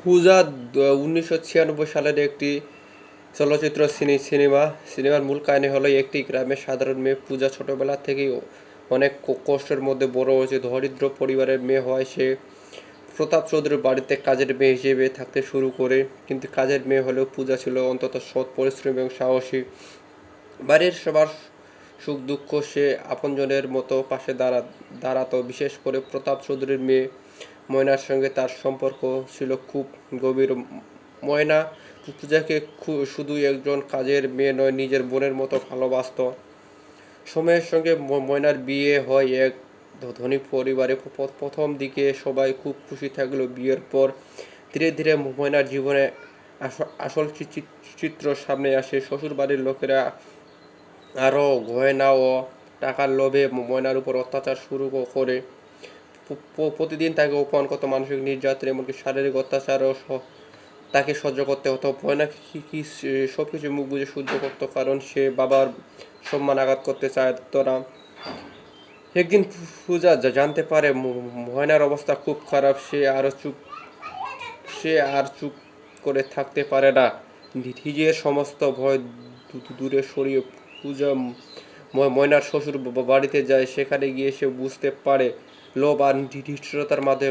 পূজা 1996 সালের একটি চলচ্চিত্র সিনেমার মূল কাহিনী হলো একটি গ্রামের সাধারণ মেয়ে পূজা ছোটবেলা থেকেই অনেক কষ্টের মধ্যে বড় হয়েছে। দরিদ্র পরিবারের মেয়ে হওয়ায় সে প্রতাপ চৌধুরীর বাড়িতে কাজের মেয়ে হিসেবে থাকতে শুরু করে। কিন্তু কাজের মেয়ে হলেও পূজা ছিল অন্তত সৎ, পরিশ্রমী এবং সাহসী। বাড়ির সবার সুখ দুঃখ সে আপনজনের মতো পাশে দাঁড়াতো। বিশেষ করে প্রতাপ চৌধুরীর মেয়ে ময়নার সঙ্গে তার সম্পর্ক ছিল খুব গভীর। ময়না পূজাকে শুধু একজন কাজের মেয়ে নয়, নিজের বোনের মতো ভালোবাসত। সময়ের সঙ্গে ময়নার বিয়ে হয় এক ধনী পরিবারে। প্রথম দিকে সবাই খুব খুশি থাকলেও বিয়ের পর ধীরে ধীরে ময়নার জীবনে আসল চিত্র সামনে আসে। শ্বশুরবাড়ির লোকেরা আরও গয়না ও টাকার লোভে ময়নার উপর অত্যাচার শুরু করে। প্রতিদিন তাকে অপমান করত, মানসিক নির্যাতন এমনকি শারীরিক অত্যাচারও তাকে সহ্য করতে হতো। ময়না কি সব কিছু মুখ বুঝে সহ্য করতো, কারণ সে বাবার সম্মান আঘাত করতে চাইতো না। একদিন পূজা জানতে পারে ময়নার অবস্থা খুব খারাপ। সে আর চুপ করে থাকতে পারে না। নিজের সমস্ত ভয় দূরে সরিয়ে পূজা ময়নার শ্বশুর বাড়িতে যায়। সেখানে গিয়ে সে বুঝতে পারে লোভ আর নিষ্ঠুরতার মাঝে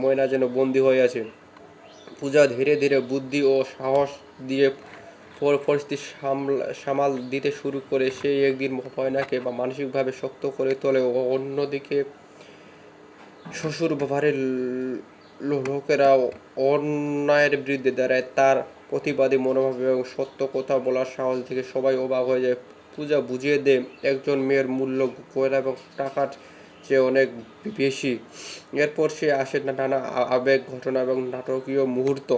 ময়না যেন বন্দী হয়ে আছে। পূজা ধীরে ধীরে বুদ্ধি ও সাহস দিয়ে পরিস্থিতি সামাল দিতে শুরু করে। সে একদিন ময়নাকে মানসিকভাবে শক্ত করে তোলে। অন্যদিকে শ্বশুর বাড়ির লোকেরা অন্যায়ের বিরুদ্ধে দাঁড়ায়। তার প্রতিবাদী মনোভাব এবং সত্য কথা বলার সাহস দেখে সবাই অবাক হয়ে যায়। পূজা বুঝিয়ে দেয় একজন মেয়ের মূল্য গয়না এবং টাকার চেয়ে অনেক বেশি। এরপর সে আসে নানা আবেগ, ঘটনা এবং নাটকীয় মুহূর্ত।